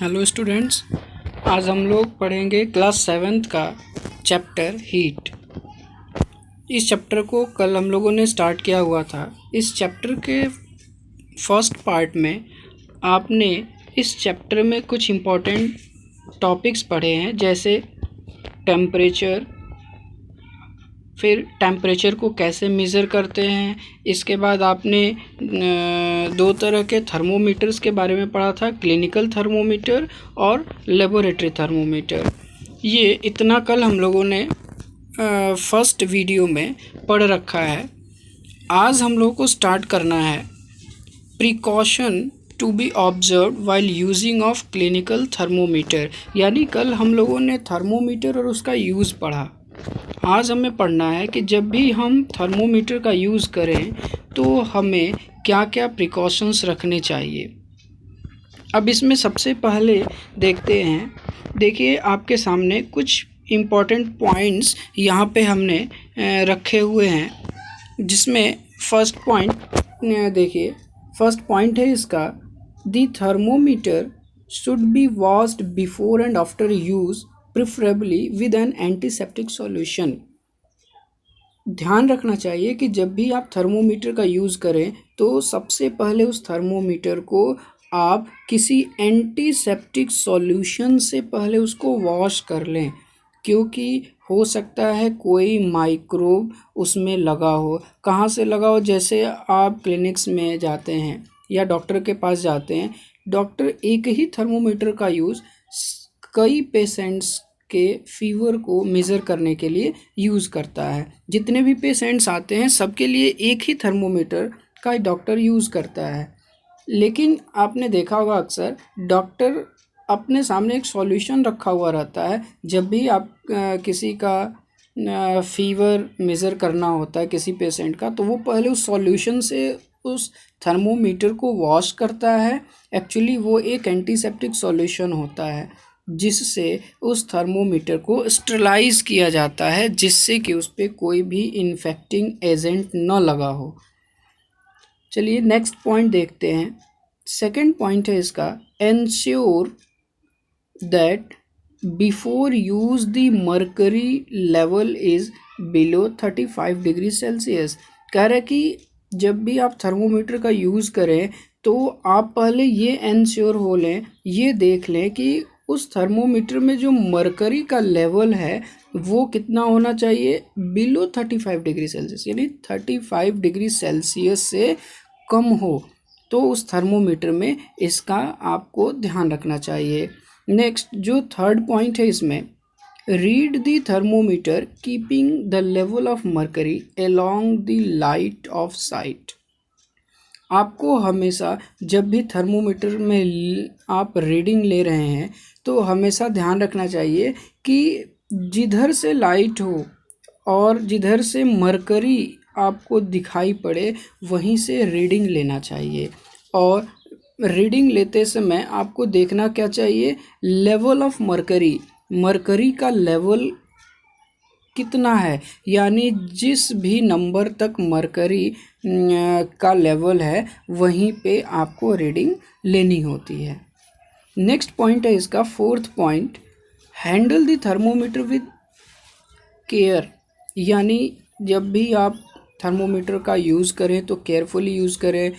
Hello students, आज हम लोग पढ़ेंगे क्लास 7th का चैप्टर हीट। इस चैप्टर को कल हम लोगों ने स्टार्ट किया हुआ था। इस चैप्टर के फर्स्ट पार्ट में आपने इस चैप्टर में कुछ इम्पोर्टेंट टॉपिक्स पढ़े हैं, जैसे टेम्परेचर, फिर टेम्परेचर को कैसे मेज़र करते हैं। इसके बाद आपने दो तरह के थर्मोमीटर्स के बारे में पढ़ा था, क्लिनिकल थर्मोमीटर और लेबोरेटरी थर्मोमीटर। ये इतना कल हम लोगों ने फर्स्ट वीडियो में पढ़ रखा है। आज हम लोगों को स्टार्ट करना है precaution to be observe while using of clinical thermometer. यानी कल हम लोगों ने थर्मोमीटर और उसका यूज़ पढ़ा। आज हमें पढ़ना है कि जब भी हम थर्मोमीटर का यूज़ करें तो हमें क्या क्या प्रिकॉशंस रखने चाहिए। अब इसमें सबसे पहले देखते हैं, देखिए आपके सामने कुछ इम्पॉर्टेंट पॉइंट्स यहाँ पे हमने रखे हुए हैं, जिसमें फर्स्ट पॉइंट देखिए, फर्स्ट पॉइंट है इसका, the thermometer should be washed before and after use preferably with N antiseptic solution. ध्यान रखना चाहिए कि जब भी आप थर्मोमीटर का यूज़ करें तो सबसे पहले उस थर्मोमीटर को आप किसी एंटीसेप्टिक सॉल्यूशन से पहले उसको वॉश कर लें, क्योंकि हो सकता है कोई माइक्रोब उसमें लगा हो। कहाँ से लगा हो? जैसे आप क्लिनिक्स में जाते हैं या डॉक्टर के पास जाते हैं, डॉक्टर एक ही थर्मोमीटर का यूज़ कई पेशेंट्स के फीवर को मेज़र करने के लिए यूज़ करता है। जितने भी पेशेंट्स आते हैं सबके लिए एक ही थर्मोमीटर का डॉक्टर यूज़ करता है। लेकिन आपने देखा होगा अक्सर डॉक्टर अपने सामने एक सॉल्यूशन रखा हुआ रहता है। जब भी आप किसी का फीवर मेज़र करना होता है किसी पेशेंट का, तो वो पहले उस सॉल्यूशन से उस थर्मोमीटर को वॉश करता है। एक्चुअली वो एक एंटीसेप्टिक सॉल्यूशन होता है जिससे उस थर्मोमीटर को स्टरलाइज किया जाता है, जिससे कि उस पर कोई भी इन्फेक्टिंग एजेंट न लगा हो। चलिए नेक्स्ट पॉइंट देखते हैं। सेकंड पॉइंट है इसका, ensure that before use the mercury level is below 35 degree Celsius. कह रहा है कि जब भी आप थर्मोमीटर का यूज़ करें तो आप पहले ये एंश्योर हो लें, ये देख लें कि उस थर्मोमीटर में जो मर्करी का लेवल है वो कितना होना चाहिए, बिलो 35 डिग्री सेल्सियस, यानी 35 डिग्री सेल्सियस से कम हो। तो उस थर्मोमीटर में इसका आपको ध्यान रखना चाहिए। नेक्स्ट जो थर्ड पॉइंट है इसमें, read the thermometer keeping the level of mercury along the light of site. आपको हमेशा जब भी थर्मोमीटर में आप रीडिंग ले रहे हैं तो हमेशा ध्यान रखना चाहिए कि जिधर से लाइट हो और जिधर से मरकरी आपको दिखाई पड़े वहीं से रीडिंग लेना चाहिए। और रीडिंग लेते समय आपको देखना क्या चाहिए, लेवल ऑफ मरकरी, मरकरी का लेवल कितना है, यानी जिस भी नंबर तक मरकरी का लेवल है वहीं पे आपको रीडिंग लेनी होती है। नेक्स्ट पॉइंट है इसका fourth point, handle the thermometer with care. यानी जब भी आप थर्मोमीटर का यूज़ करें तो केयरफुली यूज़ करें।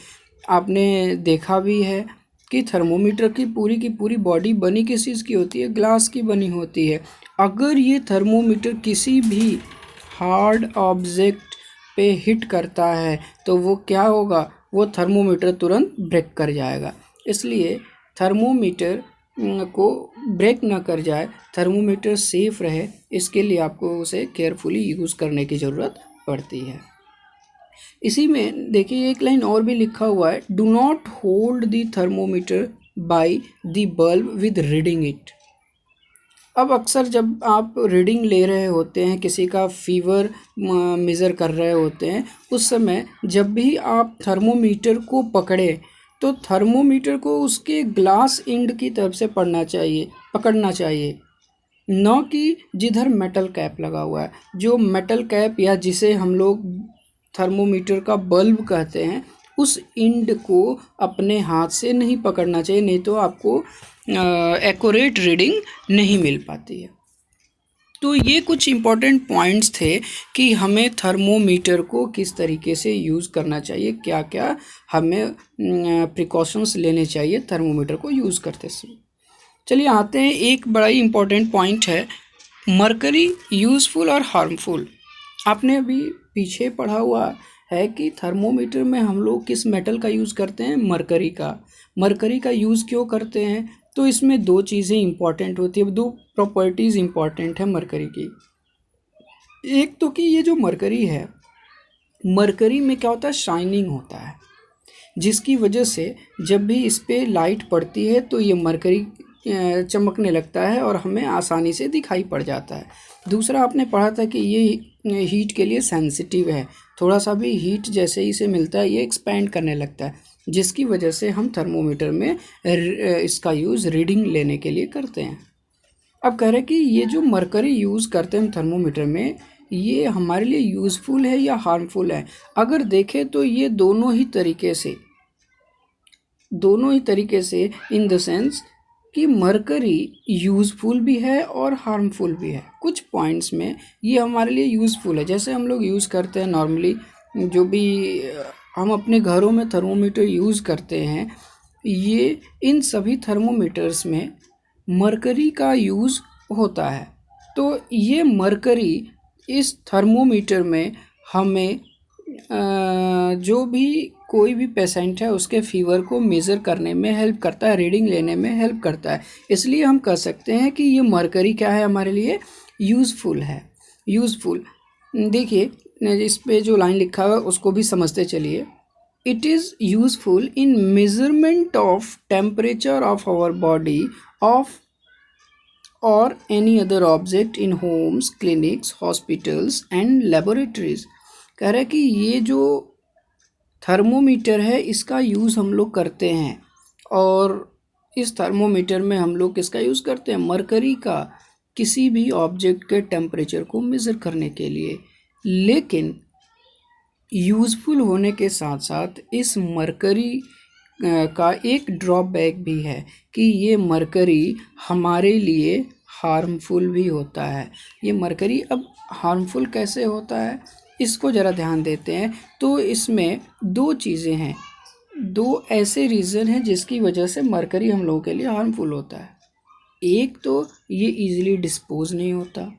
आपने देखा भी है कि थर्मोमीटर की पूरी बॉडी बनी किस चीज़ की होती है, ग्लास की बनी होती है। अगर ये थर्मोमीटर किसी भी हार्ड ऑब्जेक्ट पे हिट करता है तो वो क्या होगा, वो थर्मोमीटर तुरंत ब्रेक कर जाएगा। इसलिए थर्मोमीटर को ब्रेक ना कर जाए, थर्मोमीटर सेफ रहे, इसके लिए आपको उसे केयरफुली यूज़ करने की ज़रूरत पड़ती है। इसी में देखिए एक लाइन और भी लिखा हुआ है, do not hold the thermometer by the bulb with reading it. अब अक्सर जब आप रीडिंग ले रहे होते हैं, किसी का फीवर मेज़र कर रहे होते हैं, उस समय जब भी आप थर्मोमीटर को पकड़े तो थर्मोमीटर को उसके ग्लास एंड की तरफ से पकड़ना चाहिए, न कि जिधर मेटल कैप लगा हुआ है। जो मेटल कैप या जिसे हम लोग थर्मोमीटर का बल्ब कहते हैं, उस इंड को अपने हाथ से नहीं पकड़ना चाहिए, नहीं तो आपको एक्यूरेट रीडिंग नहीं मिल पाती है। तो ये कुछ इम्पॉर्टेंट पॉइंट्स थे कि हमें थर्मोमीटर को किस तरीके से यूज़ करना चाहिए, क्या क्या हमें प्रिकॉशंस लेने चाहिए थर्मोमीटर को यूज़ करते समय। चलिए आते हैं, एक बड़ा ही इम्पॉर्टेंट पॉइंट है मरकरी यूज़फुल और हार्मफुल। आपने अभी पीछे पढ़ा हुआ है कि थर्मोमीटर में हम लोग किस मेटल का यूज़ करते हैं, मरकरी का। मरकरी का यूज़ क्यों करते हैं, तो इसमें दो चीज़ें इंपॉर्टेंट होती है, दो प्रॉपर्टीज़ इंपॉर्टेंट है मरकरी की। एक तो कि ये जो मरकरी है, मरकरी में क्या होता है, शाइनिंग होता है, जिसकी वजह से जब भी इस पर लाइट पड़ती है तो ये मरकरी चमकने लगता है और हमें आसानी से दिखाई पड़ जाता है। दूसरा आपने पढ़ा था कि ये हीट के लिए सेंसिटिव है, थोड़ा सा भी हीट जैसे ही इसे मिलता है ये एक्सपैंड करने लगता है, जिसकी वजह से हम थर्मोमीटर में इसका यूज़ रीडिंग लेने के लिए करते हैं। अब कह रहे हैं कि ये जो मरकरी यूज़ करते हैं हम थर्मोमीटर में, ये हमारे लिए यूज़फुल है या हार्मफुल है। अगर देखें तो ये दोनों ही तरीके से इन द सेंस कि मरकरी यूज़फुल भी है और हार्मफुल भी है। कुछ पॉइंट्स में ये हमारे लिए यूज़फुल है, जैसे हम लोग यूज़ करते हैं नॉर्मली, जो भी हम अपने घरों में थर्मोमीटर यूज़ करते हैं, ये इन सभी थर्मोमीटर्स में मरकरी का यूज़ होता है। तो ये मरकरी इस थर्मोमीटर में हमें जो भी कोई भी पेशेंट है उसके फीवर को मेज़र करने में हेल्प करता है, रीडिंग लेने में हेल्प करता है। इसलिए हम कह सकते हैं कि ये मरकरी क्या है, हमारे लिए यूज़फुल है। यूज़फुल देखिए, इस पे जो लाइन लिखा हुआ है उसको भी समझते चलिए। It is useful in measurement of temperature of our body of और any other object in homes, clinics, hospitals and laboratories. कह रहा है कि ये जो थर्मोमीटर है इसका यूज़ हम लोग करते हैं, और इस थर्मोमीटर में हम लोग किसका यूज़ करते हैं, मरकरी का, किसी भी ऑब्जेक्ट के टेम्परेचर को मेज़र करने के लिए। लेकिन यूज़फुल होने के साथ साथ इस मरकरी का एक ड्रॉबैक भी है कि ये मरकरी हमारे लिए हार्मफुल भी होता है। ये मरकरी अब हार्मफुल कैसे होता है, इसको ज़रा ध्यान देते हैं। तो इसमें दो चीज़ें हैं, दो ऐसे रीज़न हैं जिसकी वजह से मरकरी हम लोगों के लिए हार्मफुल होता है। एक तो ये ईज़िली डिस्पोज नहीं होता,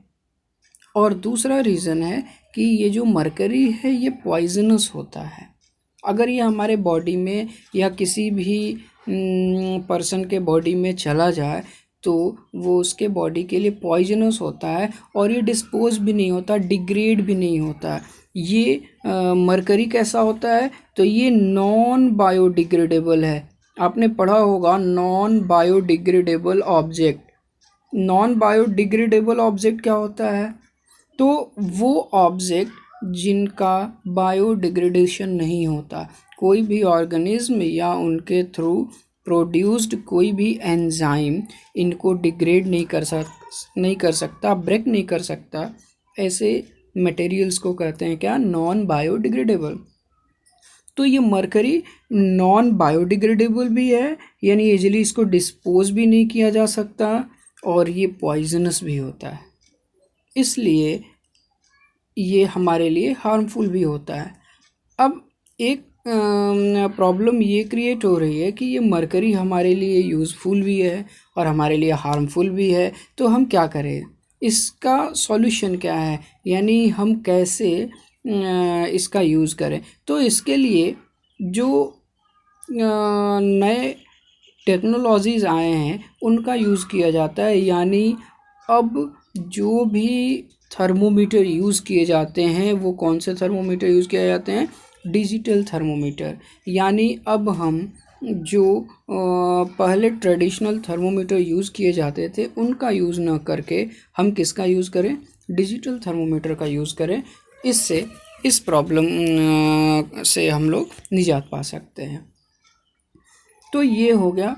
और दूसरा रीज़न है कि ये जो मरकरी है ये पॉइजनस होता है। अगर ये हमारे बॉडी में या किसी भी पर्सन के बॉडी में चला जाए तो वो उसके बॉडी के लिए पॉइजनस होता है, और ये डिस्पोज भी नहीं होता, डिग्रेड भी नहीं होता। ये मरकरी कैसा होता है, तो ये नॉन बायोडिग्रेडेबल है। आपने पढ़ा होगा non biodegradable object. Non biodegradable object क्या होता है, तो वो ऑब्जेक्ट जिनका बायोडिग्रेडेशन नहीं होता, कोई भी ऑर्गेनिज्म या उनके थ्रू प्रोड्यूस्ड कोई भी एंजाइम इनको डिग्रेड नहीं कर सकता, ब्रेक नहीं कर सकता, ऐसे मटेरियल्स को कहते हैं क्या, नॉन बायोडिग्रेडेबल। तो ये मरकरी नॉन बायोडिग्रेडेबल भी है, यानी इजीली इसको डिस्पोज भी नहीं किया जा सकता, और ये पॉइजनस भी होता है, इसलिए ये हमारे लिए हार्मफुल भी होता है। अब एक प्रॉब्लम ये क्रिएट हो रही है कि ये मरकरी हमारे लिए यूज़फुल भी है और हमारे लिए हार्मफुल भी है, तो हम क्या करें, इसका सॉल्यूशन क्या है, यानी हम कैसे इसका यूज़ करें। तो इसके लिए जो नए टेक्नोलॉजीज़ आए हैं उनका यूज़ किया जाता है, यानी अब जो भी थर्मोमीटर यूज़ किए जाते हैं वो कौन से थर्मोमीटर यूज़ किए जाते हैं, डिजिटल थर्मोमीटर। यानी अब हम जो पहले ट्रेडिशनल थर्मोमीटर यूज़ किए जाते थे उनका यूज़ न करके हम किसका यूज़ करें, डिजिटल थर्मोमीटर का यूज़ करें। इससे इस प्रॉब्लम से हम लोग निजात पा सकते हैं। तो ये हो गया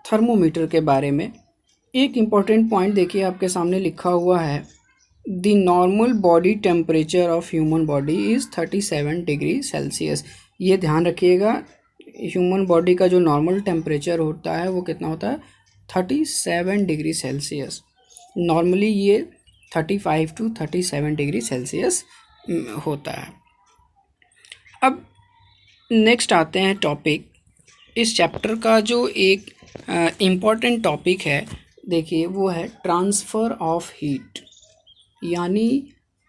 थर्मोमीटर के बारे में। एक इम्पॉर्टेंट पॉइंट देखिए आपके सामने लिखा हुआ है, the normal body temperature of human body is 37 degree Celsius. ये ध्यान रखिएगा, ह्यूमन बॉडी का जो नॉर्मल टेम्परेचर होता है वो कितना होता है 37 डिग्री सेल्सियस। नॉर्मली ये 35 to 37 डिग्री सेल्सियस होता है। अब नेक्स्ट आते हैं टॉपिक। इस चैप्टर का जो एक इम्पॉर्टेंट टॉपिक है, देखिए वो है ट्रांसफ़र ऑफ हीट, यानी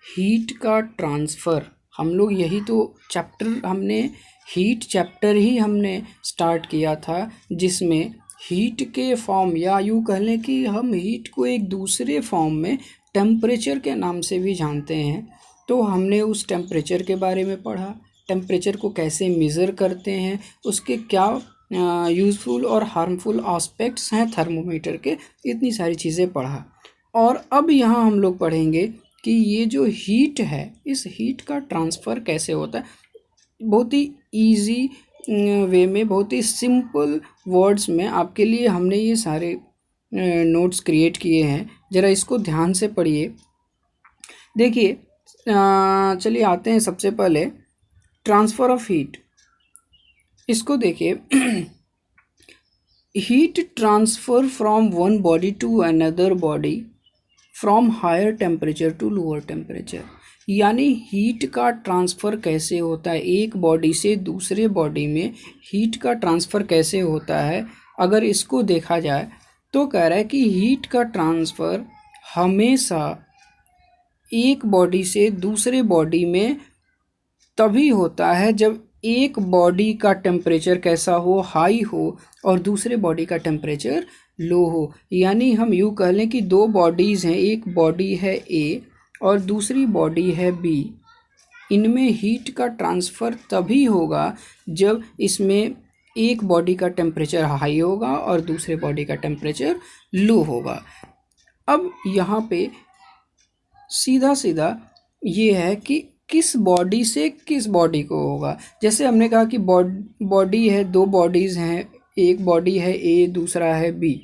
हीट का ट्रांसफ़र। हम लोग यही तो चैप्टर हमने हीट चैप्टर ही हमने स्टार्ट किया था, जिसमें हीट के फॉर्म या यूँ कह लें कि हम हीट को एक दूसरे फॉर्म में टेम्परेचर के नाम से भी जानते हैं। तो हमने उस टेम्परेचर के बारे में पढ़ा, टेम्परेचर को कैसे मेज़र करते हैं, उसके क्या यूज़फुल और हार्मफुल एस्पेक्ट्स हैं थर्मोमीटर के, इतनी सारी चीज़ें पढ़ा। और अब यहाँ हम लोग पढ़ेंगे कि ये जो हीट है, इस हीट का ट्रांसफ़र कैसे होता है। बहुत ही ईजी वे में, बहुत ही सिंपल वर्ड्स में आपके लिए हमने ये सारे नोट्स क्रिएट किए हैं, ज़रा इसको ध्यान से पढ़िए। देखिए चलिए आते हैं सबसे पहले ट्रांसफ़र ऑफ हीट। इसको देखिए heat transfer from one body to another body from higher temperature to lower temperature, यानी हीट का ट्रांसफ़र कैसे होता है, एक बॉडी से दूसरे बॉडी में हीट का ट्रांसफ़र कैसे होता है। अगर इसको देखा जाए तो कह रहा है कि हीट का ट्रांसफ़र हमेशा एक बॉडी से दूसरे बॉडी में तभी होता है जब एक बॉडी का टेम्परेचर कैसा हो, हाई हो, और दूसरे बॉडी का टेम्परेचर लो हो। यानी हम यूँ कह लें कि दो बॉडीज़ हैं, एक बॉडी है ए और दूसरी बॉडी है बी। इनमें हीट का ट्रांसफ़र तभी होगा जब इसमें एक बॉडी का टेम्परेचर हाई होगा और दूसरे बॉडी का टेम्परेचर लो होगा। अब यहाँ पे सीधा सीधा ये है कि किस बॉडी से किस बॉडी को होगा। जैसे हमने कहा कि बॉडी है, दो बॉडीज़ हैं, एक बॉडी है ए, दूसरा है बी।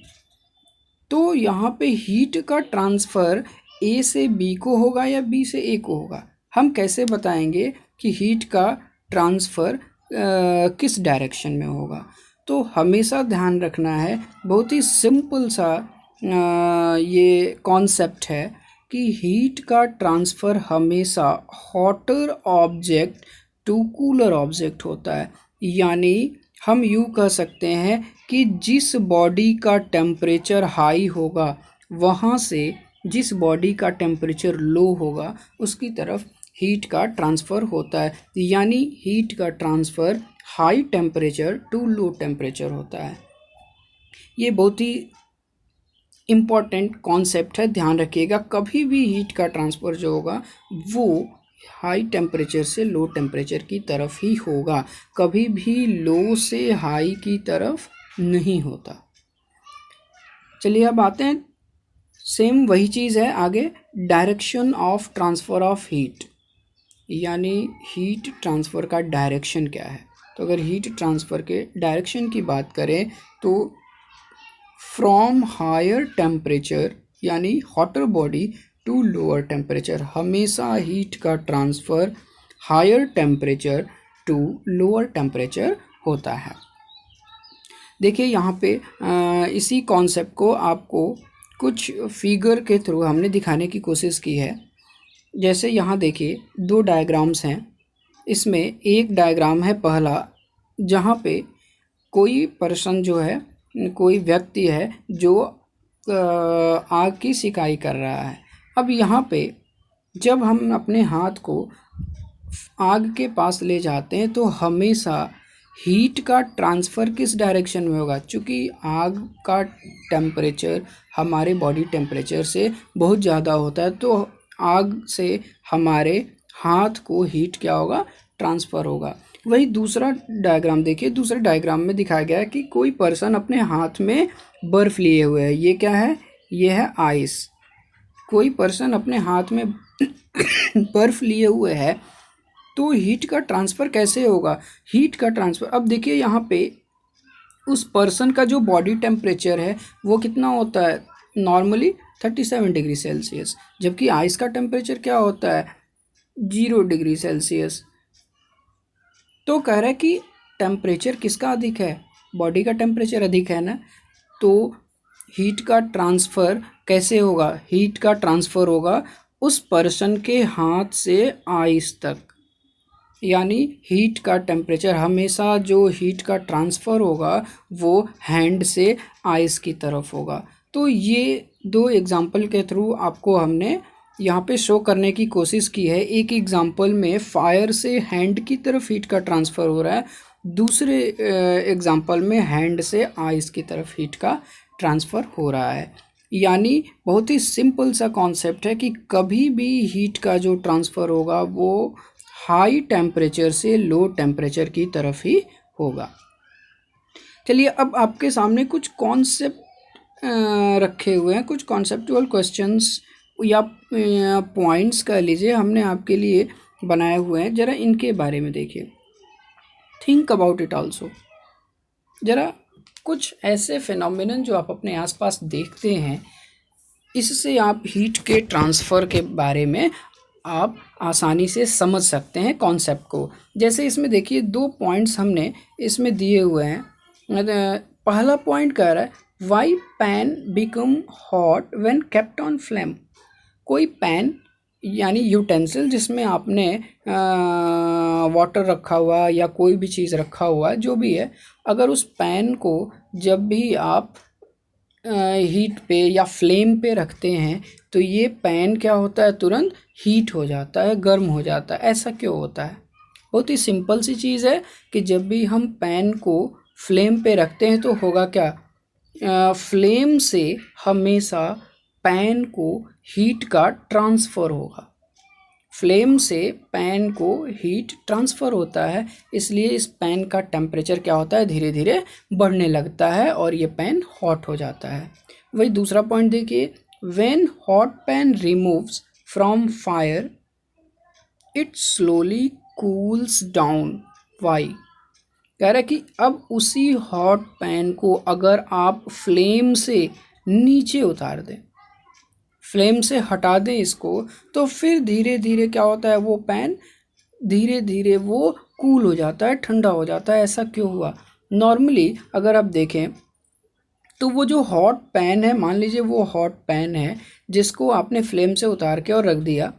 तो यहाँ पे हीट का ट्रांसफ़र ए से बी को होगा या बी से ए को होगा। हम कैसे बताएंगे कि हीट का ट्रांसफ़र किस डायरेक्शन में होगा। तो हमेशा ध्यान रखना है, बहुत ही सिंपल सा ये कॉन्सेप्ट है कि हीट का ट्रांसफ़र हमेशा hotter object to cooler object होता है। यानी हम यूँ कह सकते हैं कि जिस बॉडी का टेम्परेचर हाई होगा वहाँ से जिस बॉडी का टेम्परेचर लो होगा उसकी तरफ हीट का ट्रांसफ़र होता है। यानी हीट का transfer high temperature to low temperature होता है। ये बहुत ही इम्पॉर्टेंट कॉन्सेप्ट है, ध्यान रखिएगा। कभी भी हीट का ट्रांसफ़र जो होगा वो हाई टेम्परेचर से लो टेम्परेचर की तरफ ही होगा, कभी भी लो से हाई की तरफ नहीं होता। चलिए अब आते हैं, सेम वही चीज़ है आगे, direction of transfer of heat, यानी हीट ट्रांसफ़र का डायरेक्शन क्या है। तो अगर हीट ट्रांसफ़र के डायरेक्शन की बात करें तो फ्रॉम हायर टेम्परेचर यानी hotter body to lower temperature, हमेशा हीट का transfer higher temperature to lower temperature होता है। देखिए यहाँ पे इसी कॉन्सेप्ट को आपको कुछ फिगर के थ्रू हमने दिखाने की कोशिश की है। जैसे यहाँ देखिए दो डायग्राम्स हैं, इसमें एक डायग्राम है पहला जहाँ पे कोई पर्सन जो है, कोई व्यक्ति है जो आग की सिकाई कर रहा है। अब यहाँ पे जब हम अपने हाथ को आग के पास ले जाते हैं तो हमेशा हीट का ट्रांसफ़र किस डायरेक्शन में होगा। चूँकि आग का टेम्परेचर हमारे बॉडी टेम्परेचर से बहुत ज़्यादा होता है, तो आग से हमारे हाथ को हीट क्या होगा, ट्रांसफ़र होगा। वही दूसरा डायग्राम देखिए, दूसरे डायग्राम में दिखाया गया है कि कोई पर्सन अपने हाथ में बर्फ़ लिए हुए है। ये क्या है, ये है आइस। कोई पर्सन अपने हाथ में बर्फ़ लिए हुए है तो हीट का ट्रांसफ़र कैसे होगा। हीट का ट्रांसफ़र, अब देखिए यहाँ पे उस पर्सन का जो बॉडी टेम्परेचर है वो कितना होता है, नॉर्मली 37 डिग्री सेल्सियस, जबकि आइस का टेम्परेचर क्या होता है 0 डिग्री सेल्सियस। तो कह रहा है कि टेम्परेचर किसका अधिक है, बॉडी का टेम्परेचर अधिक है ना, तो हीट का ट्रांसफ़र कैसे होगा, हीट का ट्रांसफ़र होगा उस पर्सन के हाथ से आइस तक, यानी हीट का टेम्परेचर हमेशा जो हीट का ट्रांसफ़र होगा वो हैंड से आइस की तरफ होगा। तो ये दो एग्जाम्पल के थ्रू आपको हमने यहाँ पे शो करने की कोशिश की है। एक एग्जाम्पल में फायर से हैंड की तरफ हीट का ट्रांसफ़र हो रहा है, दूसरे एग्जाम्पल में हैंड से आइस की तरफ हीट का ट्रांसफ़र हो रहा है। यानी बहुत ही सिंपल सा कॉन्सेप्ट है कि कभी भी हीट का जो ट्रांसफ़र होगा वो हाई टेम्परेचर से लो टेम्परेचर की तरफ ही होगा। चलिए अब आपके सामने कुछ कॉन्सेप्ट रखे हुए हैं, कुछ कॉन्सेप्चुअल क्वेश्चंस या पॉइंट्स कह लीजिए हमने आपके लिए बनाए हुए हैं, ज़रा इनके बारे में देखिए, थिंक अबाउट इट आल्सो। ज़रा कुछ ऐसे फिनोमिनन जो आप अपने आसपास देखते हैं, इससे आप हीट के ट्रांसफ़र के बारे में आप आसानी से समझ सकते हैं कॉन्सेप्ट को। जैसे इसमें देखिए दो पॉइंट्स हमने इसमें दिए हुए हैं। पहला पॉइंट कह रहा है why pan become hot when kept on flame. कोई पैन यानी यूटेंसिल जिसमें आपने वाटर रखा हुआ या कोई भी चीज़ रखा हुआ जो भी है, अगर उस पैन को जब भी आप हीट पे या फ्लेम पे रखते हैं तो ये पैन क्या होता है, तुरंत हीट हो जाता है, गर्म हो जाता है। ऐसा क्यों होता है? बहुत ही सिंपल सी चीज़ है कि जब भी हम पैन को फ्लेम पे रखते हैं तो होगा क्या, फ्लेम से हमेशा पैन को हीट का ट्रांसफ़र होगा, फ्लेम से पैन को हीट ट्रांसफ़र होता है, इसलिए इस पैन का टेम्परेचर क्या होता है, धीरे धीरे बढ़ने लगता है और ये पैन हॉट हो जाता है। वही दूसरा पॉइंट देखिए, when hot pan removes from fire it slowly cools down. Why? कह रहा है कि अब उसी हॉट पैन को अगर आप फ्लेम से नीचे उतार दें, फ्लेम से हटा दें इसको, तो फिर धीरे धीरे क्या होता है, वो पैन धीरे धीरे वो कूल हो जाता है, ठंडा हो जाता है। ऐसा क्यों हुआ? नॉर्मली अगर आप देखें तो वो जो हॉट पैन है, मान लीजिए वो हॉट पैन है जिसको आपने फ्लेम से उतार के और रख दिया,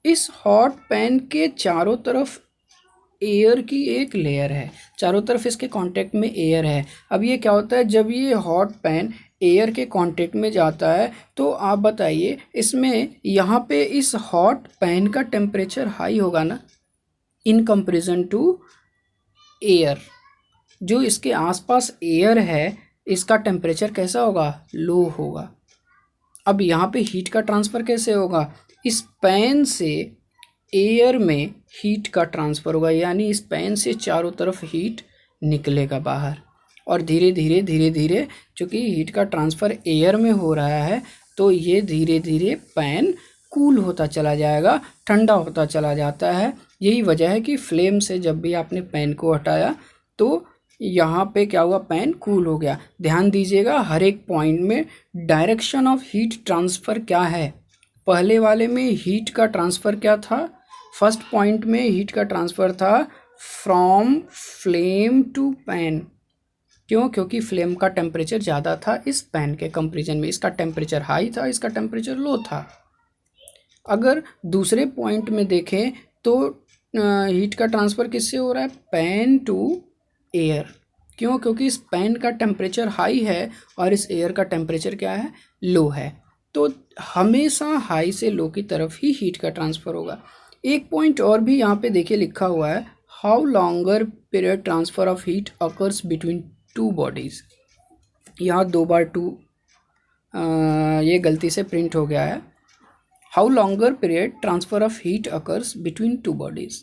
इस हॉट पैन के चारों तरफ एयर की एक लेयर है, चारों तरफ इसके कांटेक्ट में एयर है। अब ये क्या होता है, जब ये हॉट पैन एयर के कांटेक्ट में जाता है तो आप बताइए इसमें यहाँ पे इस हॉट पैन का टेम्परेचर हाई होगा ना, इन कंपैरिजन टू एयर। जो इसके आसपास एयर है इसका टेम्परेचर कैसा होगा, लो होगा। अब यहाँ पे हीट का ट्रांसफ़र कैसे होगा, इस पैन से एयर में हीट का ट्रांसफ़र होगा, यानी इस पैन से चारों तरफ हीट निकलेगा बाहर, और धीरे धीरे चूँकि हीट का ट्रांसफ़र एयर में हो रहा है तो ये धीरे धीरे पैन कूल होता चला जाएगा, ठंडा होता चला जाता है। यही वजह है कि फ्लेम से जब भी आपने पैन को हटाया तो यहाँ पे क्या हुआ, पैन कूल हो गया। ध्यान दीजिएगा हर एक पॉइंट में डायरेक्शन ऑफ हीट ट्रांसफ़र क्या है। पहले वाले में हीट का ट्रांसफ़र क्या था, फर्स्ट पॉइंट में हीट का ट्रांसफ़र था फ्रॉम फ्लेम टू पैन। क्यों? क्योंकि फ्लेम का टेम्परेचर ज़्यादा था इस पैन के कंपैरिजन में, इसका टेम्परेचर हाई था, इसका टेम्परेचर लो था। अगर दूसरे पॉइंट में देखें तो हीट का ट्रांसफ़र किससे हो रहा है, पैन टू एयर। क्यों? क्योंकि इस पैन का टेम्परेचर हाई है और इस एयर का टेम्परेचर क्या है, लो है। तो हमेशा हाई से लो की तरफ ही हीट का ट्रांसफ़र होगा। एक पॉइंट और भी यहाँ पे देखिए लिखा हुआ है, how longer period transfer of heat occurs between two bodies. यहाँ 2 बार 2 ये गलती से प्रिंट हो गया है। How longer period transfer of heat occurs between two bodies.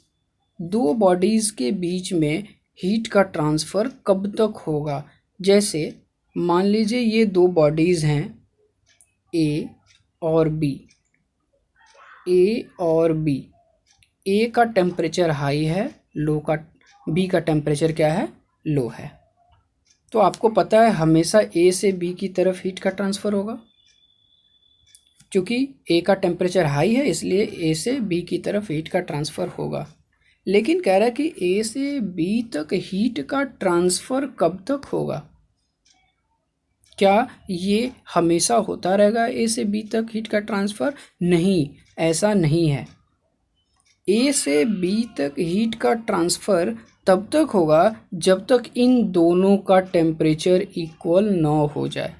दो बॉडीज़ के बीच में हीट का ट्रांसफ़र कब तक होगा। जैसे मान लीजिए ये दो बॉडीज़ हैं ए और बी, ए और बी, ए का टेम्परेचर हाई है, लो का बी का टेम्परेचर क्या है, लो है। तो आपको पता है हमेशा ए से बी की तरफ हीट का ट्रांसफ़र होगा, क्योंकि ए का टेम्परेचर हाई है इसलिए ए से बी की तरफ हीट का ट्रांसफ़र होगा। लेकिन कह रहा है कि ए से बी तक हीट का ट्रांसफ़र कब तक होगा? क्या ये हमेशा होता रहेगा ए से बी तक हीट का ट्रांसफ़र? नहीं, ऐसा नहीं है। ए से बी तक हीट का ट्रांसफ़र तब तक होगा जब तक इन दोनों का टेम्परेचर इक्वल ना हो जाए।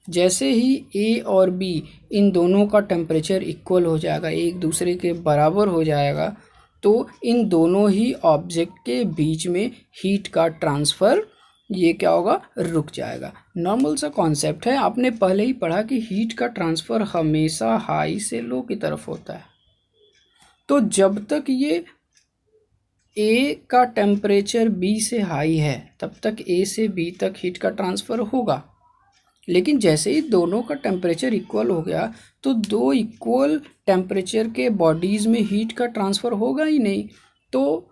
जैसे ही ए और बी इन दोनों का टेम्परेचर इक्वल हो जाएगा, एक दूसरे के बराबर हो जाएगा, तो इन दोनों ही ऑब्जेक्ट के बीच में हीट का ट्रांसफ़र ये क्या होगा? रुक जाएगा। नॉर्मल सा कॉन्सेप्ट है, आपने पहले ही पढ़ा कि हीट का ट्रांसफ़र हमेशा हाई से लो की तरफ होता है। तो जब तक ये ए का टेम्परेचर बी से हाई है तब तक ए से बी तक हीट का ट्रांसफ़र होगा, लेकिन जैसे ही दोनों का टेम्परेचर इक्वल हो गया तो दो इक्वल टेम्परेचर के बॉडीज़ में हीट का ट्रांसफ़र होगा ही नहीं। तो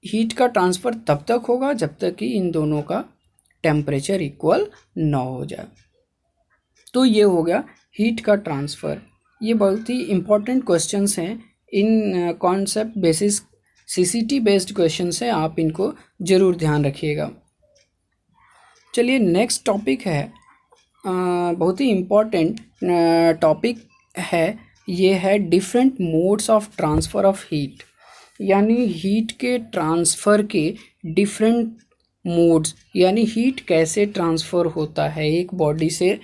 हीट का ट्रांसफ़र तब तक होगा जब तक कि इन दोनों का टेम्परेचर इक्वल ना हो जाए। तो ये हो गया हीट का ट्रांसफ़र। ये बहुत ही इम्पॉर्टेंट क्वेश्चंस हैं, इन concept basis CCT based questions हैं, आप इनको ज़रूर ध्यान रखिएगा। चलिए नेक्स्ट टॉपिक है, बहुत ही इम्पॉर्टेंट टॉपिक है, ये है different modes of transfer of heat. यानी हीट के ट्रांसफ़र के डिफरेंट मोड्स, यानी हीट कैसे ट्रांसफ़र होता है एक बॉडी से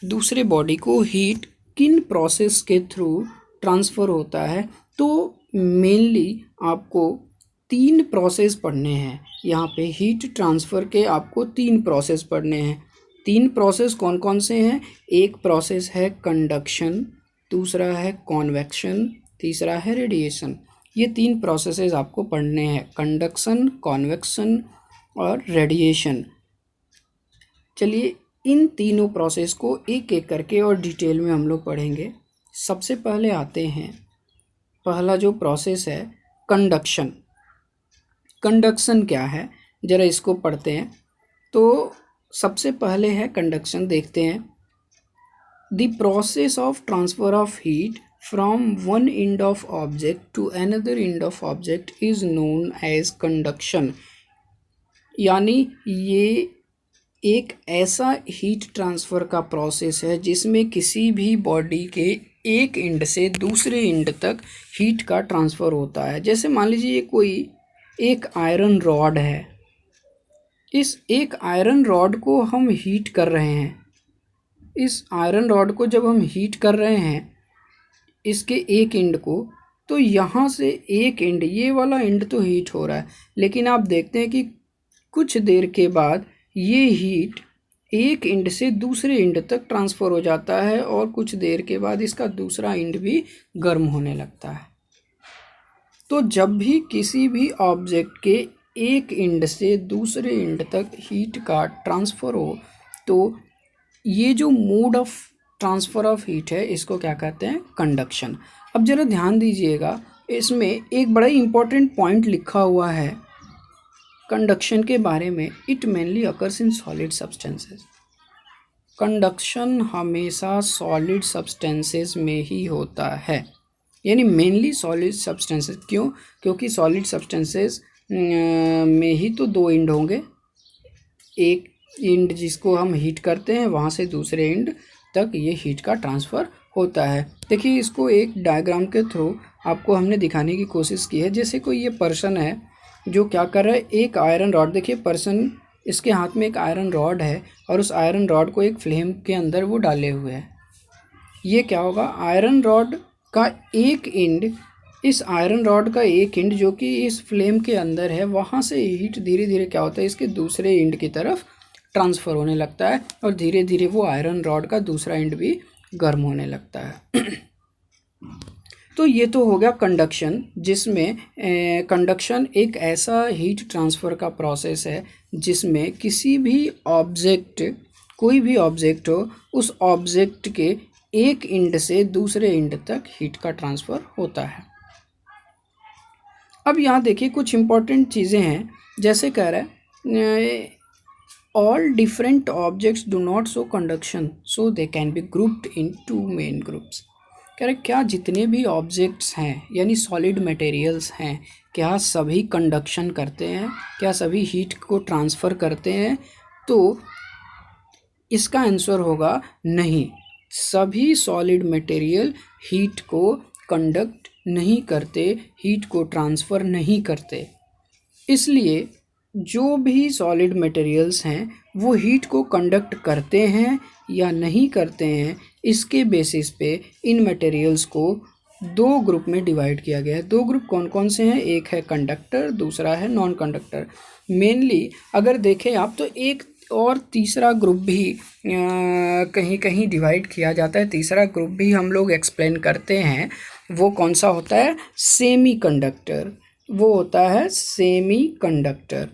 दूसरे बॉडी को, हीट किन प्रोसेस के थ्रू ट्रांसफ़र होता है। तो मेनली आपको 3 प्रोसेस पढ़ने हैं यहाँ पे। हीट ट्रांसफ़र के आपको 3 प्रोसेस पढ़ने हैं। 3 प्रोसेस कौन कौन से हैं? एक प्रोसेस है कंडक्शन, दूसरा है कॉन्वेक्शन, तीसरा है रेडिएशन। ये 3 प्रोसेसेस आपको पढ़ने हैं, कंडक्शन, कॉन्वेक्शन और रेडिएशन। चलिए इन तीनों प्रोसेस को एक एक करके और डिटेल में हम लोग पढ़ेंगे। सबसे पहले आते हैं, पहला जो प्रोसेस है कंडक्शन। कंडक्शन क्या है ज़रा इसको पढ़ते हैं। तो सबसे पहले है कंडक्शन, देखते हैं। The process of transfer of heat from one end of object to another end of object is known as conduction. यानी ये एक ऐसा हीट ट्रांसफ़र का प्रोसेस है जिसमें किसी भी बॉडी के एक एंड से दूसरे एंड तक हीट का ट्रांसफ़र होता है। जैसे मान लीजिए कोई एक आयरन रॉड है, इस एक आयरन रॉड को हम हीट कर रहे हैं। इस आयरन रॉड को जब हम हीट कर रहे हैं इसके एक एंड को, तो यहाँ से एक एंड, ये वाला एंड तो हीट हो रहा है, लेकिन आप देखते हैं कि कुछ देर के बाद ये हीट एक एंड से दूसरे एंड तक ट्रांसफ़र हो जाता है और कुछ देर के बाद इसका दूसरा एंड भी गर्म होने लगता है। तो जब भी किसी भी ऑब्जेक्ट के एक एंड से दूसरे एंड तक हीट का ट्रांसफ़र हो तो ये जो mode of transfer of heat है इसको क्या कहते हैं? कंडक्शन। अब ज़रा ध्यान दीजिएगा, इसमें एक बड़ा इम्पोर्टेंट पॉइंट लिखा हुआ है कंडक्शन के बारे में। It mainly occurs in solid substances. Conduction हमेशा सॉलिड सब्सटेंसेस में ही होता है, यानी मेनली सॉलिड सब्सटेंसेस। क्यों? क्योंकि सॉलिड सब्सटेंसेस में ही तो 2 एंड होंगे, एक एंड जिसको हम हीट करते हैं वहाँ से दूसरे एंड तक ये हीट का ट्रांसफ़र होता है। देखिए इसको एक डायग्राम के थ्रू आपको हमने दिखाने की कोशिश की है। जैसे कोई ये पर्सन है जो क्या कर रहा है, एक आयरन रॉड, देखिए पर्सन, इसके हाथ में एक आयरन रॉड है और उस आयरन रॉड को एक फ्लेम के अंदर वो डाले हुए है। ये क्या होगा, आयरन रॉड का एक एंड, इस आयरन रॉड का एक एंड जो कि इस फ्लेम के अंदर है, वहाँ से हीट धीरे धीरे क्या होता है, इसके दूसरे एंड की तरफ ट्रांसफ़र होने लगता है और धीरे धीरे वो आयरन रॉड का दूसरा एंड भी गर्म होने लगता है। तो ये तो हो गया कंडक्शन, जिसमें कंडक्शन एक ऐसा हीट ट्रांसफ़र का प्रोसेस है जिसमें किसी भी ऑब्जेक्ट, कोई भी ऑब्जेक्ट हो, उस ऑब्जेक्ट के एक एंड से दूसरे एंड तक हीट का ट्रांसफ़र होता है। अब यहाँ देखिए कुछ इम्पोर्टेंट चीज़ें हैं। जैसे कह रहा है all different objects do not show conduction, so they can be grouped in 2 main groups. कह रहे क्या जितने भी ऑब्जेक्ट्स हैं यानी सॉलिड मटेरियल्स हैं, क्या सभी कंडक्शन करते हैं, क्या सभी हीट को ट्रांसफ़र करते हैं? तो इसका आंसर होगा नहीं, सभी सॉलिड मटेरियल हीट को कंडक्ट नहीं करते, हीट को ट्रांसफ़र नहीं करते। इसलिए जो भी सॉलिड मटेरियल्स हैं वो हीट को कंडक्ट करते हैं या नहीं करते हैं, इसके बेसिस पे इन मटेरियल्स को दो ग्रुप में डिवाइड किया गया है। दो ग्रुप कौन कौन से हैं? एक है कंडक्टर, दूसरा है नॉन कंडक्टर। मेनली अगर देखें आप तो एक और तीसरा ग्रुप भी कहीं कहीं डिवाइड किया जाता है। तीसरा ग्रुप भी हम लोग एक्सप्लेन करते हैं। वो कौन सा होता है? Semi conductor. वो होता है सेमी कंडक्टर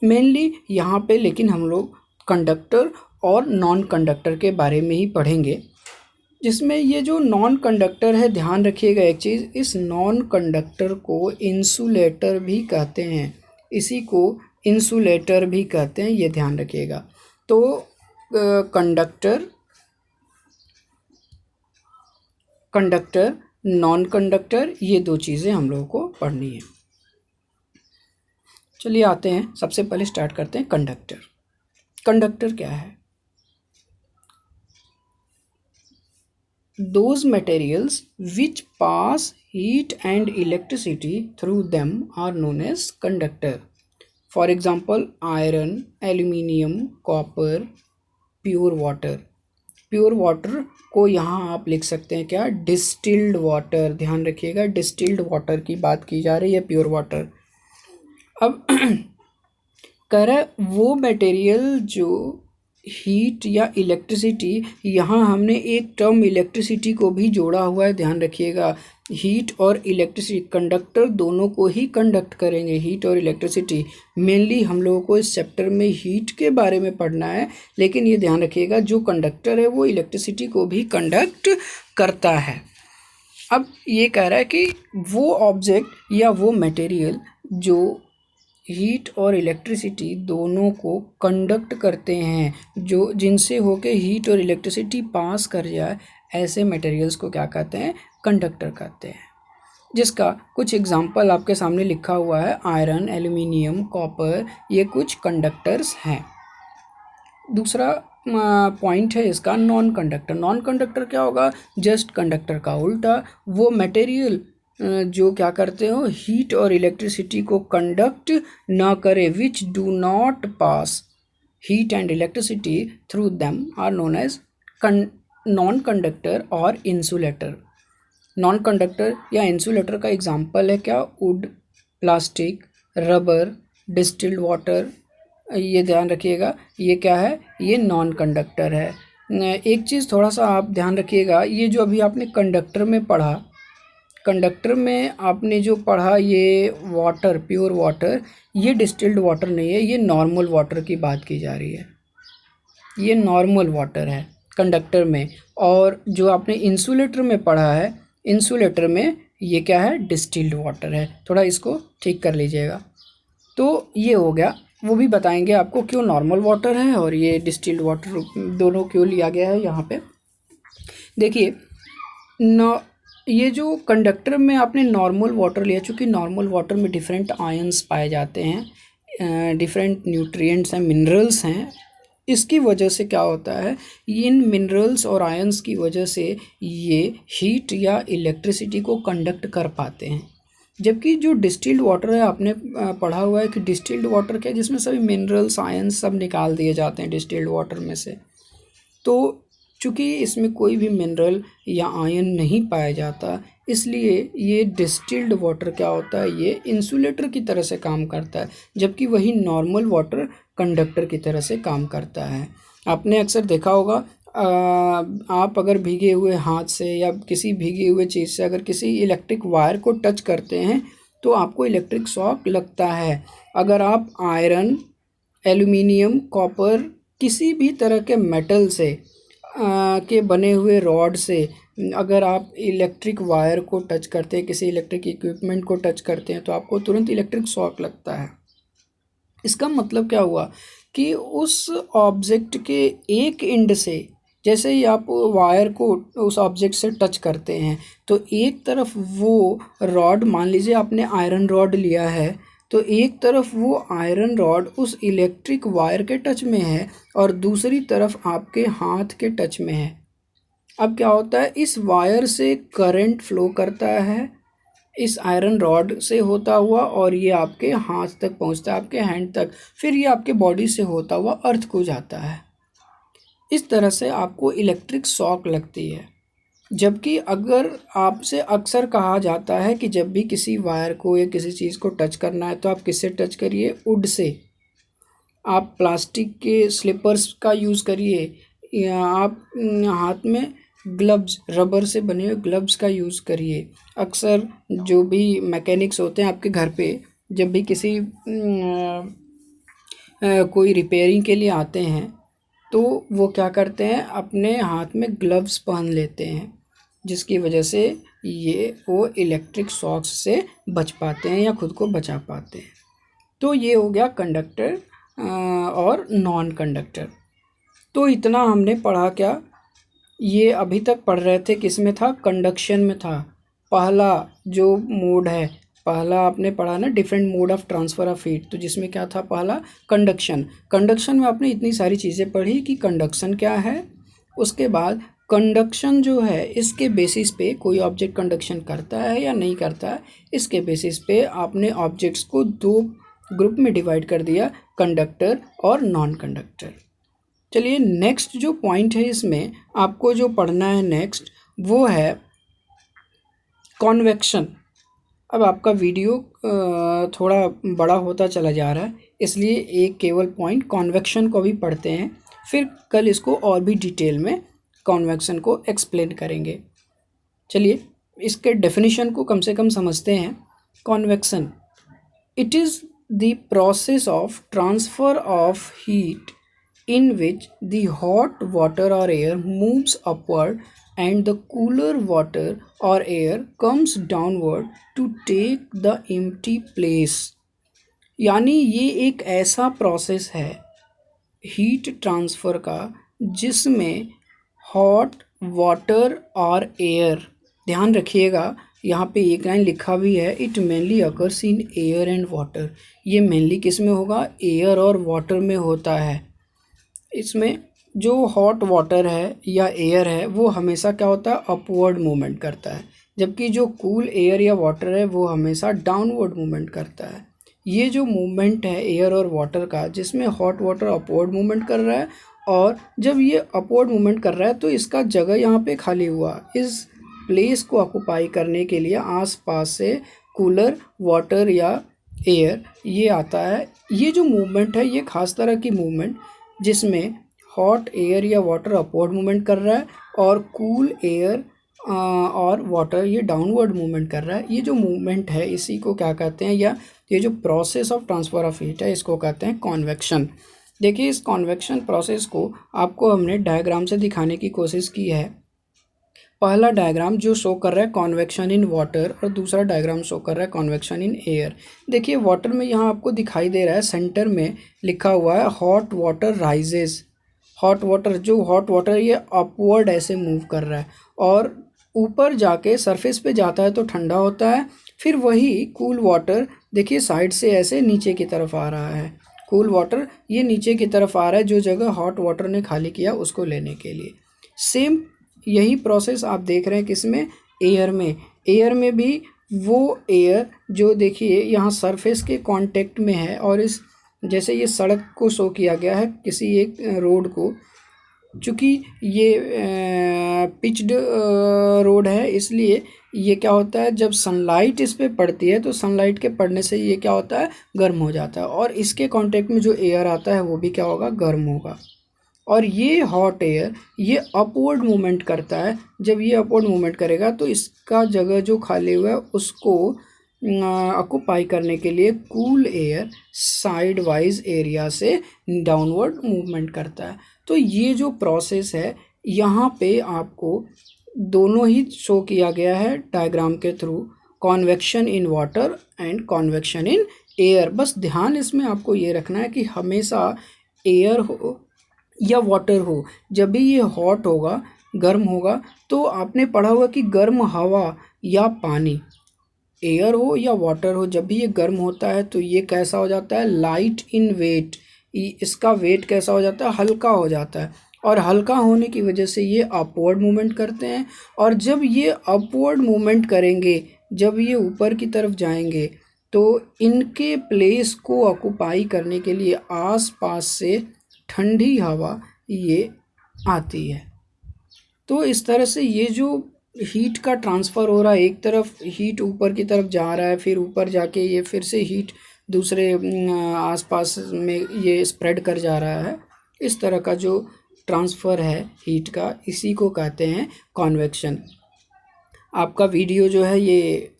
मेनली यहाँ पे। लेकिन हम लोग कंडक्टर और नॉन कंडक्टर के बारे में ही पढ़ेंगे, जिसमें ये जो नॉन कंडक्टर है, ध्यान रखिएगा एक चीज़, इस नॉन कंडक्टर को इंसुलेटर भी कहते हैं। इसी को इंसुलेटर भी कहते हैं, ये ध्यान रखिएगा। तो कंडक्टर नॉन कंडक्टर, ये दो चीज़ें हम लोगों को पढ़नी है। चलिए आते हैं, सबसे पहले स्टार्ट करते हैं कंडक्टर। कंडक्टर क्या है? Those materials which pass heat and electricity through them are known as conductor. For example, iron, aluminium, copper, pure water. Pure water को यहाँ आप लिख सकते हैं क्या? Distilled water. ध्यान रखिएगा, डिस्टिल्ड वाटर की बात की जा रही है, प्योर वाटर। अब कह रहा है वो मटेरियल जो हीट या इलेक्ट्रिसिटी, यहाँ हमने एक टर्म इलेक्ट्रिसिटी को भी जोड़ा हुआ है, ध्यान रखिएगा। हीट और इलेक्ट्रिसिटी, कंडक्टर दोनों को ही कंडक्ट करेंगे, हीट और इलेक्ट्रिसिटी। मेनली हम लोगों को इस चैप्टर में हीट के बारे में पढ़ना है, लेकिन ये ध्यान रखिएगा जो कंडक्टर है वो इलेक्ट्रिसिटी को भी कंडक्ट करता है। अब ये कह रहा है कि वो ऑब्जेक्ट या वो मटेरियल जो हीट और इलेक्ट्रिसिटी दोनों को कंडक्ट करते हैं, जो जिनसे होके हीट और इलेक्ट्रिसिटी पास कर जाए, ऐसे मटेरियल्स को क्या कहते हैं? कंडक्टर कहते हैं। जिसका कुछ एग्जांपल आपके सामने लिखा हुआ है, आयरन, एल्यूमिनियम, कॉपर, ये कुछ कंडक्टर्स हैं। दूसरा पॉइंट है इसका नॉन कंडक्टर। नॉन कंडक्टर क्या होगा? जस्ट कंडक्टर का उल्टा, वो मटेरियल जो क्या करते हो, हीट और इलेक्ट्रिसिटी को कंडक्ट ना करे, which do not pass heat and electricity through them are known as non conductor और इंसुलेटर। नॉन कंडक्टर या इंसुलेटर का एग्जांपल है क्या? Wood, plastic, rubber, distilled water. ये ध्यान रखिएगा, ये क्या है? ये नॉन कंडक्टर है। एक चीज़ थोड़ा सा आप ध्यान रखिएगा, ये जो अभी आपने कंडक्टर में पढ़ा, कंडक्टर में आपने जो पढ़ा ये वाटर, प्योर वाटर, ये डिस्टिल्ड वाटर नहीं है, ये नॉर्मल वाटर की बात की जा रही है। ये नॉर्मल वाटर है कंडक्टर में। और जो आपने इंसुलेटर में पढ़ा है, इंसुलेटर में ये क्या है? डिस्टिल्ड वाटर है। थोड़ा इसको ठीक कर लीजिएगा। तो ये हो गया, वो भी बताएंगे आपको क्यों नॉर्मल वाटर है और ये डिस्टिल्ड वाटर दोनों क्यों लिया गया है यहाँ पे। देखिए ये जो कंडक्टर में आपने नॉर्मल वाटर लिया, चूँकि नॉर्मल वाटर में डिफरेंट आयंस पाए जाते हैं, डिफरेंट न्यूट्रिएंट्स हैं, मिनरल्स हैं। इसकी वजह से क्या होता है, इन मिनरल्स और आयंस की वजह से ये हीट या इलेक्ट्रिसिटी को कंडक्ट कर पाते हैं। जबकि जो डिस्टिल्ड वाटर है, आपने पढ़ा हुआ है कि डिस्टिल्ड वाटर क्या है? जिसमें सभी मिनरल्स, आयंस सब निकाल दिए जाते हैं डिस्टिल्ड वाटर में से। तो चूँकि इसमें कोई भी मिनरल या आयन नहीं पाया जाता, इसलिए ये डिस्टिल्ड वाटर क्या होता है? ये इंसुलेटर की तरह से काम करता है, जबकि वही नॉर्मल वाटर कंडक्टर की तरह से काम करता है। आपने अक्सर देखा होगा, आप अगर भीगे हुए हाथ से या किसी भीगे हुए चीज़ से अगर किसी इलेक्ट्रिक वायर को टच करते हैं तो आपको इलेक्ट्रिक शॉक लगता है। अगर आप आयरन, एल्यूमिनियम, कॉपर, किसी भी तरह के मेटल से के बने हुए रॉड से अगर आप इलेक्ट्रिक वायर को टच करते हैं, किसी इलेक्ट्रिक इक्विपमेंट को टच करते हैं, तो आपको तुरंत इलेक्ट्रिक शॉक लगता है। इसका मतलब क्या हुआ कि उस ऑब्जेक्ट के एक एंड से जैसे ही आप वायर को उस ऑब्जेक्ट से टच करते हैं तो एक तरफ वो रॉड, मान लीजिए आपने आयरन रॉड लिया है, तो एक तरफ वो आयरन रॉड उस इलेक्ट्रिक वायर के टच में है और दूसरी तरफ आपके हाथ के टच में है। अब क्या होता है, इस वायर से करंट फ्लो करता है इस आयरन रॉड से होता हुआ और ये आपके हाथ तक पहुंचता है, आपके हैंड तक, फिर ये आपके बॉडी से होता हुआ अर्थ को जाता है। इस तरह से आपको इलेक्ट्रिक शॉक लगती है। जबकि अगर आपसे अक्सर कहा जाता है कि जब भी किसी वायर को या किसी चीज़ को टच करना है तो आप किससे टच करिए, वुड से। आप प्लास्टिक के स्लीपर्स का यूज़ करिए या आप हाथ में ग्लव्स, रबर से बने हुए ग्लव्स का यूज़ करिए। अक्सर जो भी मैकेनिक्स होते हैं आपके घर पे, जब भी किसी कोई रिपेयरिंग के लिए आते हैं तो वो क्या करते हैं, अपने हाथ में ग्लव्स पहन लेते हैं, जिसकी वजह से ये वो इलेक्ट्रिक शॉक्स से बच पाते हैं या खुद को बचा पाते हैं। तो ये हो गया कंडक्टर और नॉन कंडक्टर। तो इतना हमने पढ़ा क्या, ये अभी तक पढ़ रहे थे किस में था, कंडक्शन में था। पहला जो मोड है, पहला आपने पढ़ा ना different mode of transfer of heat, तो जिसमें क्या था, पहला कंडक्शन। कंडक्शन में आपने इतनी सारी चीज़ें पढ़ी कि कंडक्शन क्या है। उसके बाद कंडक्शन जो है इसके बेसिस पे कोई ऑब्जेक्ट कंडक्शन करता है या नहीं करता है, इसके बेसिस पे आपने ऑब्जेक्ट्स को दो ग्रुप में डिवाइड कर दिया, कंडक्टर और नॉन कंडक्टर। चलिए नेक्स्ट जो पॉइंट है इसमें आपको जो पढ़ना है नेक्स्ट, वो है कॉन्वेक्शन। अब आपका वीडियो थोड़ा बड़ा होता चला जा रहा है, इसलिए एक केवल पॉइंट कॉन्वेक्शन को भी पढ़ते हैं, फिर कल इसको और भी डिटेल में कॉन्वेक्शन को एक्सप्लेन करेंगे। चलिए इसके डेफिनेशन को कम से कम समझते हैं। Convection, it is the process of transfer of heat in which the hot water or air moves upward and the cooler water or air comes downward to take the empty place। यानी ये एक ऐसा process है heat transfer का जिसमें hot water और air, ध्यान रखिएगा यहाँ पे एक लाइन लिखा भी है, it mainly occurs in air and water. ये मेनली किस में होगा, एयर और वाटर में होता है। इसमें जो हॉट वाटर है या एयर है वो हमेशा क्या होता है, अपवर्ड मूवमेंट करता है, जबकि जो कूल एयर या वाटर है वो हमेशा डाउनवर्ड मूवमेंट करता है। ये जो मूवमेंट है एयर और वाटर का, जिसमें हॉट वाटर अपवर्ड मूवमेंट कर रहा है, और जब ये अपवर्ड मूवमेंट कर रहा है तो इसका जगह यहाँ पे खाली हुआ, इस प्लेस को ऑक्यूपाई करने के लिए आसपास से कूलर वाटर या एयर ये आता है। ये जो मूवमेंट है ये खास तरह की मूवमेंट जिसमें हॉट एयर या वाटर अपवर्ड मूवमेंट कर रहा है और कूल एयर और वाटर ये डाउनवर्ड मूवमेंट कर रहा है। ये जो मूवमेंट है इसी को क्या कहते हैं, या ये जो process of transfer of heat है इसको कहते हैं कॉन्वेक्शन। देखिए इस कॉन्वेक्शन प्रोसेस को आपको हमने डायग्राम से दिखाने की कोशिश की है। पहला डायग्राम जो शो कर रहा है कॉन्वेक्शन इन वाटर और दूसरा डायग्राम शो कर रहा है कॉन्वेक्शन इन एयर। देखिए वाटर में यहाँ आपको दिखाई दे रहा है सेंटर में लिखा हुआ है hot water rises. Hot water, जो हॉट वाटर ये अपवर्ड ऐसे मूव कर रहा है और ऊपर जाके सरफेस पे जाता है तो ठंडा होता है। फिर वही कूल वाटर देखिए साइड से ऐसे नीचे की तरफ आ रहा है। कूल वाटर ये नीचे की तरफ आ रहा है जो जगह हॉट वाटर ने खाली किया उसको लेने के लिए। सेम यही प्रोसेस आप देख रहे हैं किसमें, एयर में। एयर में भी वो एयर जो देखिए यहाँ सरफेस के कांटेक्ट में है, और इस जैसे ये सड़क को शो किया गया है किसी एक रोड को, चूँकि ये पिच्ड रोड है इसलिए ये क्या होता है, जब सनलाइट इस पे पड़ती है तो सनलाइट के पड़ने से ये क्या होता है, गर्म हो जाता है, और इसके कांटेक्ट में जो एयर आता है वो भी क्या होगा, गर्म होगा। और ये हॉट एयर ये अपवर्ड मूवमेंट करता है। जब ये अपवर्ड मूवमेंट करेगा तो इसका जगह जो खाली हुआ है उसको ऑक्यूपाई करने के लिए cool air side wise area से डाउनवर्ड मूवमेंट करता है। तो ये जो प्रोसेस है यहाँ पे आपको दोनों ही शो किया गया है डायग्राम के through, convection in water and convection in air. बस ध्यान इसमें आपको ये रखना है कि हमेशा एयर हो या वाटर हो, जब भी ये हॉट होगा, गर्म होगा, तो आपने पढ़ा होगा कि गर्म हवा या पानी, एयर हो या वाटर हो, जब भी ये गर्म होता है तो ये कैसा हो जाता है, लाइट इन वेट, इसका वेट कैसा हो जाता है, हल्का हो जाता है। और हल्का होने की वजह से ये अपवर्ड मूवमेंट करते हैं, और जब ये अपवर्ड मूवमेंट करेंगे, जब ये ऊपर की तरफ जाएंगे, तो इनके प्लेस को ऑक्यूपाई करने के लिए आसपास से ठंडी हवा ये आती है। तो इस तरह से ये जो हीट का ट्रांसफ़र हो रहा है, एक तरफ हीट ऊपर की तरफ जा रहा है, फिर ऊपर जाके ये फिर से हीट दूसरे आसपास में ये स्प्रेड कर जा रहा है, इस तरह का जो ट्रांसफ़र है हीट का, इसी को कहते हैं कॉन्वेक्शन। आपका वीडियो जो है ये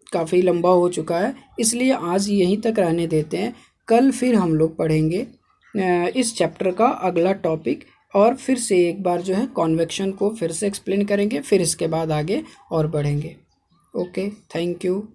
काफ़ी लंबा हो चुका है, इसलिए आज यहीं तक रहने देते हैं। कल फिर हम लोग पढ़ेंगे इस चैप्टर का अगला टॉपिक, और फिर से एक बार जो है कॉन्वेक्शन को फिर से एक्सप्लेन करेंगे, फिर इसके बाद आगे और बढ़ेंगे। Okay, thank you.